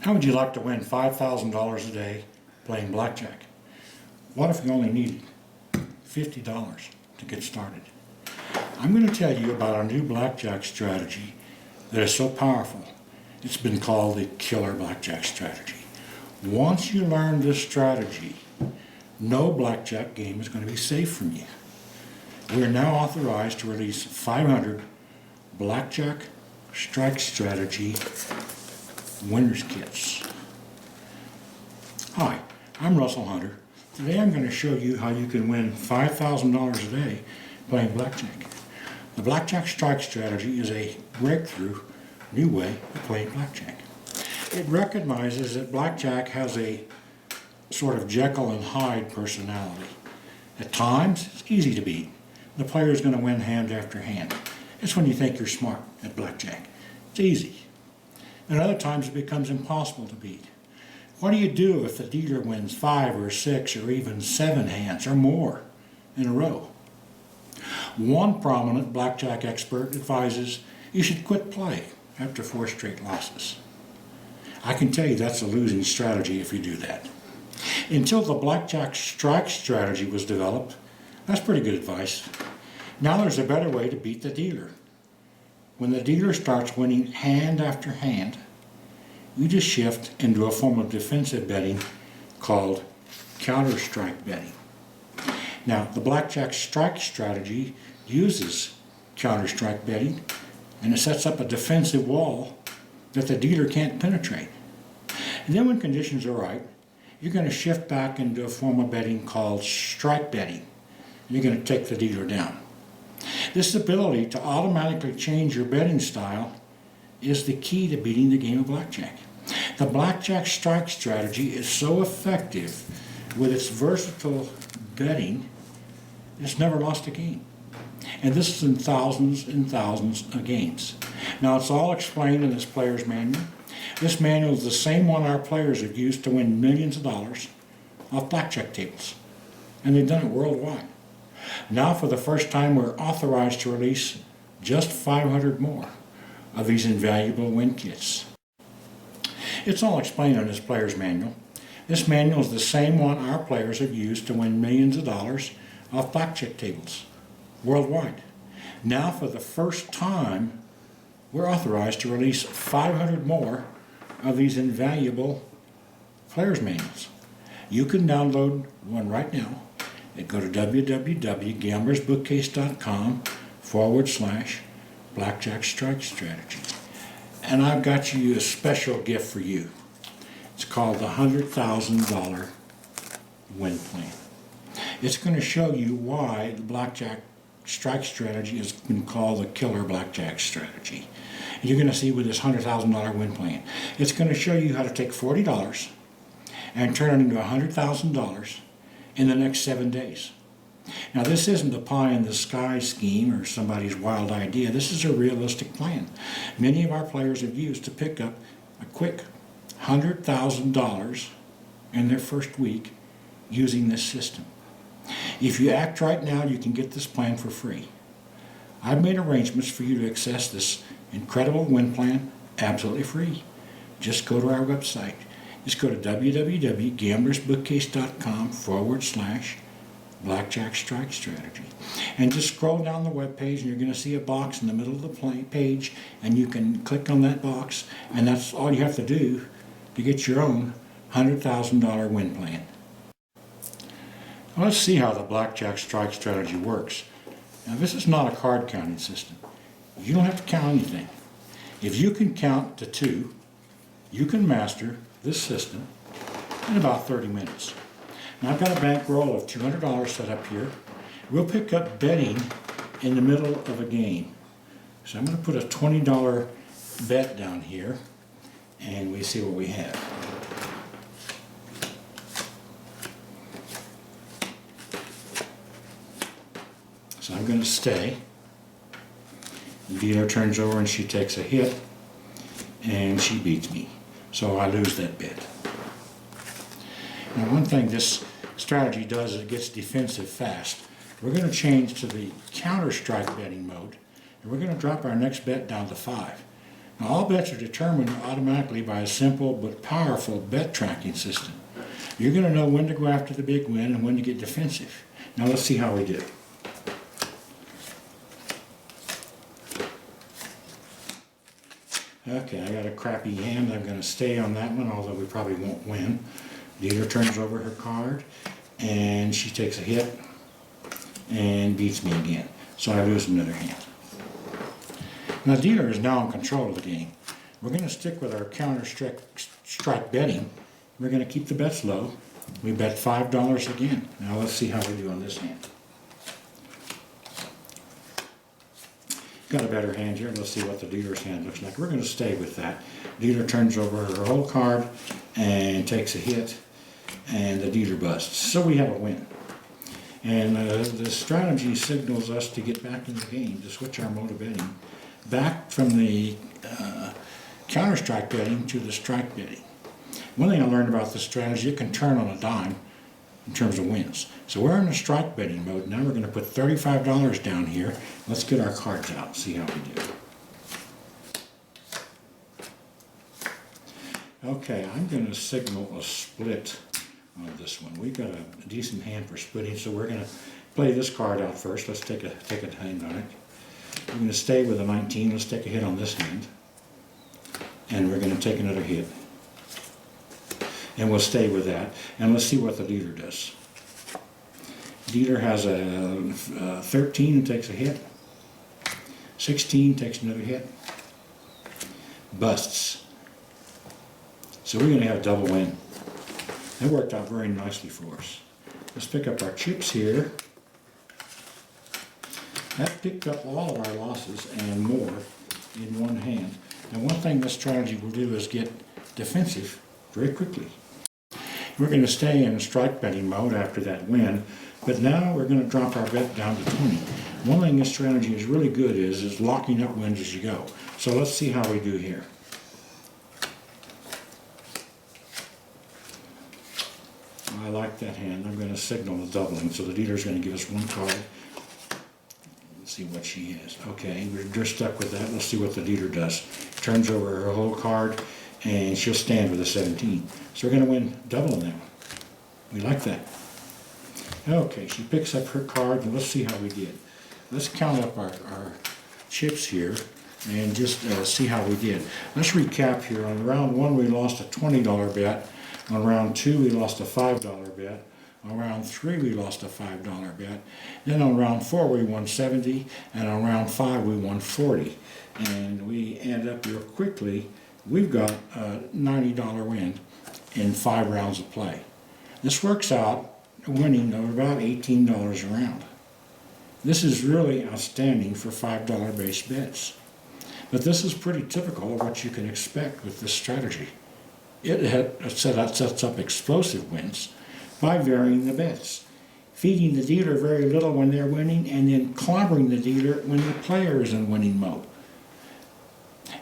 How would you like to win $5,000 a day playing blackjack? What if you only needed $50 to get started? I'm going to tell you about a new blackjack strategy that is so powerful. It's been called the killer blackjack strategy. Once you learn this strategy, no blackjack game is going to be safe from you. We are now authorized to release 500 blackjack strike strategy winners kits. Hi, I'm Russell Hunter. Today I'm going to show you how you can win $5,000 a day playing blackjack. The blackjack strike strategy is a breakthrough new way of playing blackjack. It recognizes that blackjack has a sort of Jekyll and Hyde personality. At times, it's easy to beat. The player is going to win hand after hand. It's when you think you're smart at blackjack. It's easy. And other times it becomes impossible to beat. What do you do if the dealer wins 5 or 6 or even 7 hands or more in a row? One prominent blackjack expert advises you should quit play after 4 straight losses. I can tell you that's a losing strategy if you do that. Until the blackjack strike strategy was developed, that's pretty good advice. Now there's a better way to beat the dealer. When the dealer starts winning hand after hand, you just shift into a form of defensive betting called counter-strike betting. Now, the blackjack strike strategy uses counter-strike betting, and it sets up a defensive wall that the dealer can't penetrate. And then when conditions are right, you're going to shift back into a form of betting called strike betting. You're going to take the dealer down. This ability to automatically change your betting style is the key to beating the game of blackjack. The blackjack strike strategy is so effective with its versatile betting, it's never lost a game. And this is in thousands and thousands of games. Now, it's all explained in this player's manual. This manual is the same one our players have used to win millions of dollars off blackjack tables. And they've done it worldwide. Now, for the first time, we're authorized to release just 500 more of these invaluable win kits. It's all explained in this player's manual. This manual is the same one our players have used to win millions of dollars off blackjack tables worldwide. Now, for the first time, we're authorized to release 500 more of these invaluable player's manuals. You can download one right now and go to www.gamblersbookcase.com/blackjack strike strategy. And I've got you a special gift for you. It's called the $100,000 win plan. It's going to show you why the blackjack strike strategy has been called the killer blackjack strategy. And you're going to see with this $100,000 win plan. It's going to show you how to take $40 and turn it into $100,000 in the next 7 days. Now, this isn't a pie-in-the-sky scheme or somebody's wild idea. This is a realistic plan. Many of our players have used to pick up a quick $100,000 in their first week using this system. If you act right now, you can get this plan for free. I've made arrangements for you to access this incredible win plan absolutely free. Just go to our website. Just go to www.gamblersbookcase.com/blackjack strike strategy. And just scroll down the web page and you're going to see a box in the middle of the page, and you can click on that box, and that's all you have to do to get your own $100,000 win plan. Now, let's see how the blackjack strike strategy works. Now, this is not a card counting system. You don't have to count anything. If you can count to 2, you can master this system in about 30 minutes. Now, I've got a bankroll of $200 set up here. We'll pick up betting in the middle of a game. So I'm going to put a $20 bet down here, and we see what we have. So I'm going to stay. The dealer turns over and she takes a hit, and she beats me. So I lose that bet. Now, one thing this strategy does is it gets defensive fast. We're going to change to the counter-strike betting mode, and we're going to drop our next bet down to 5. Now, all bets are determined automatically by a simple but powerful bet tracking system. You're going to know when to go after the big win and when to get defensive. Now let's see how we do. Okay, I got a crappy hand. I'm going to stay on that one, although we probably won't win. Dealer turns over her card, and she takes a hit and beats me again. So I lose another hand. Now, dealer is now in control of the game. We're going to stick with our counter strike betting. We're going to keep the bets low. We bet $5 again. Now let's see how we do on this hand. Got a better hand here. Let's see what the dealer's hand looks like. We're going to stay with that. Dealer turns over her whole card and takes a hit, and the dealer busts. So we have a win. And the strategy signals us to get back in the game, to switch our mode of betting back from the counter-strike betting to the strike betting. One thing I learned about this strategy, it can turn on a dime in terms of wins. So we're in the strike betting mode. Now we're going to put $35 down here. Let's get our cards out and see how we do. Okay, I'm going to signal a split on this one. We've got a decent hand for splitting, so we're going to play this card out first. Let's take a hand on it. We're going to stay with a 19. Let's take a hit on this hand. And we're going to take another hit. And we'll stay with that. And let's see what the dealer does. Dealer has a 13 and takes a hit. 16 takes another hit. Busts. So we're going to have a double win. That worked out very nicely for us. Let's pick up our chips here. That picked up all of our losses and more in one hand. Now, one thing this strategy will do is get defensive very quickly. We're going to stay in strike betting mode after that win, but now we're going to drop our bet down to 20. One thing this strategy is really good is locking up wins as you go. So let's see how we do here. I like that hand. I'm going to signal the doubling, so the dealer's going to give us one card. Let's see what she has. Okay, we're stuck with that. Let's see what the dealer does. Turns over her whole card, and she'll stand with a 17. So we're going to win double on that one. We like that. Okay, she picks up her card, and let's see how we did. Let's count up our chips here and just see how we did. Let's recap here. On round one, we lost a $20 bet. On round two, we lost a $5 bet. On round three, we lost a $5 bet. Then on round four, we won 70, and on round five, we won 40. And we end up real quickly, we've got a $90 win in 5 rounds of play. This works out winning of about $18 a round. This is really outstanding for $5 base bets. But this is pretty typical of what you can expect with this strategy. It sets up explosive wins by varying the bets, feeding the dealer very little when they're winning, and then clobbering the dealer when the player is in winning mode.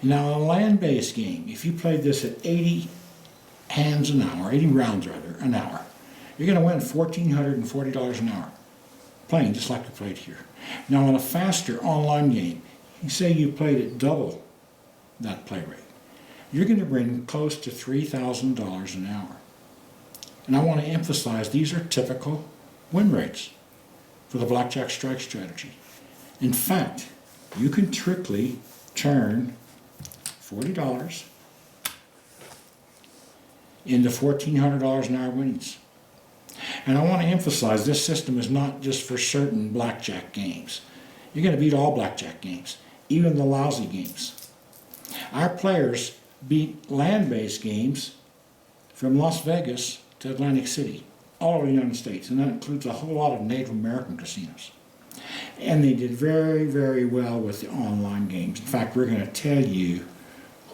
Now, a land-based game, if you played this at 80 hands an hour, 80 rounds rather, an hour, you're going to win $1,440 an hour, playing just like we played here. Now, in a faster online game, you say you played at double that play rate, you're going to bring close to $3,000 an hour. And I want to emphasize these are typical win rates for the blackjack strike strategy. In fact, you can trickyly turn $40 into $1,400 an hour winnings. And I want to emphasize this system is not just for certain blackjack games. You're going to beat all blackjack games, even the lousy games. Our players beat land-based games from Las Vegas to Atlantic City, all over the United States, and that includes a whole lot of Native American casinos. And they did very, very well with the online games. In fact, we're going to tell you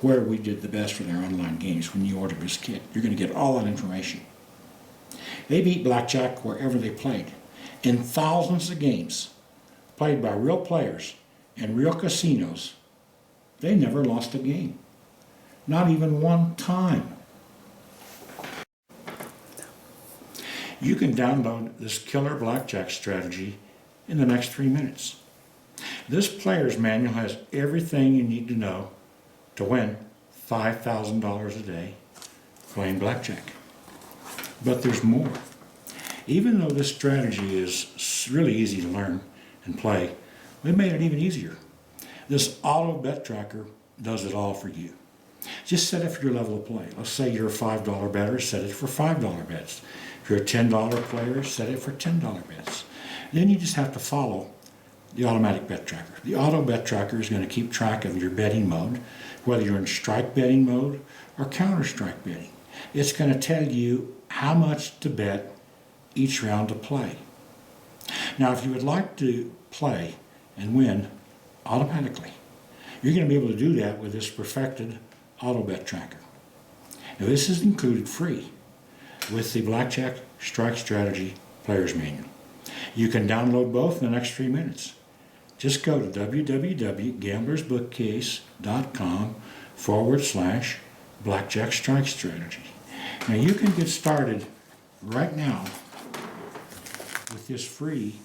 where we did the best with our online games when you order this kit. You're going to get all that information. They beat blackjack wherever they played. In thousands of games played by real players in real casinos, they never lost a game. Not even one time. You can download this killer blackjack strategy in the next 3 minutes. This player's manual has everything you need to know to win $5,000 a day playing blackjack. But there's more. Even though this strategy is really easy to learn and play, we made it even easier. This auto bet tracker does it all for you. Just set it for your level of play. Let's say you're a $5 bettor, set it for $5 bets. If you're a $10 player, set it for $10 bets. Then you just have to follow the automatic bet tracker. The auto bet tracker is going to keep track of your betting mode, whether you're in strike betting mode or counter strike betting. It's going to tell you how much to bet each round to play. Now, if you would like to play and win automatically, you're going to be able to do that with this perfected auto bet tracker. Now, this is included free with the Blackjack Strike Strategy Player's Manual. You can download both in the next 3 minutes. Just go to www.gamblersbookcase.com/Blackjack Strike Strategy. Now, you can get started right now with this free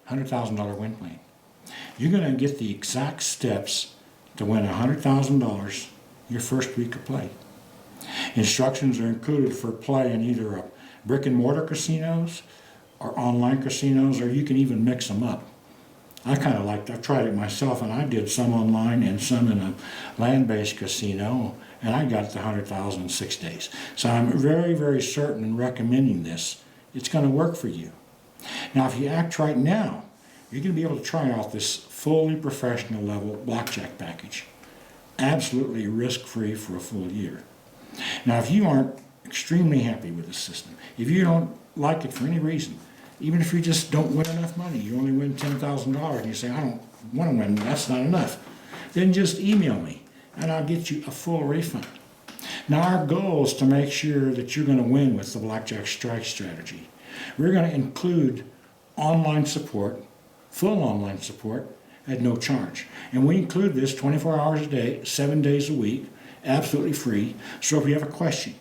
$100,000 win plan. You're going to get the exact steps to win $100,000 your first week of play. Instructions are included for play in either brick and mortar casinos or online casinos, or you can even mix them up. I've tried it myself, and I did some online and some in a land-based casino, and I got the $100,000 in 6 days. So I'm very, very certain in recommending this. It's going to work for you. Now, if you act right now, you're going to be able to try out this fully professional level blackjack package, absolutely risk-free for a full year. Now, if you aren't extremely happy with the system, if you don't like it for any reason, even if you just don't win enough money, you only win $10,000 and you say, I don't want to win, that's not enough, then just email me and I'll get you a full refund. Now, our goal is to make sure that you're going to win with the Blackjack Strike Strategy. We're going to include online support, full online support at no charge. And we include this 24 hours a day, 7 days a week, absolutely free. So if you have a question,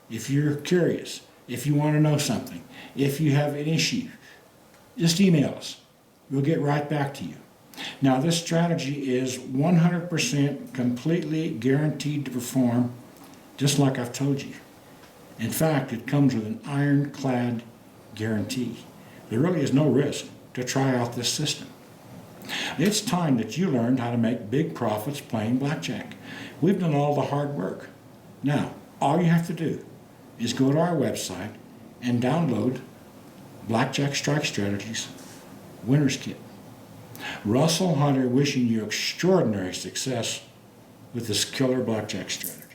if you're curious, if you want to know something, if you have an issue, just email us. We'll get right back to you. Now, this strategy is 100% completely guaranteed to perform just like I've told you. In fact, it comes with an ironclad guarantee. There really is no risk to try out this system. It's time that you learned how to make big profits playing blackjack. We've done all the hard work. Now, all you have to do is go to our website and download Blackjack Strike Strategies Winner's Kit. Russell Hunter wishing you extraordinary success with this killer blackjack strategy.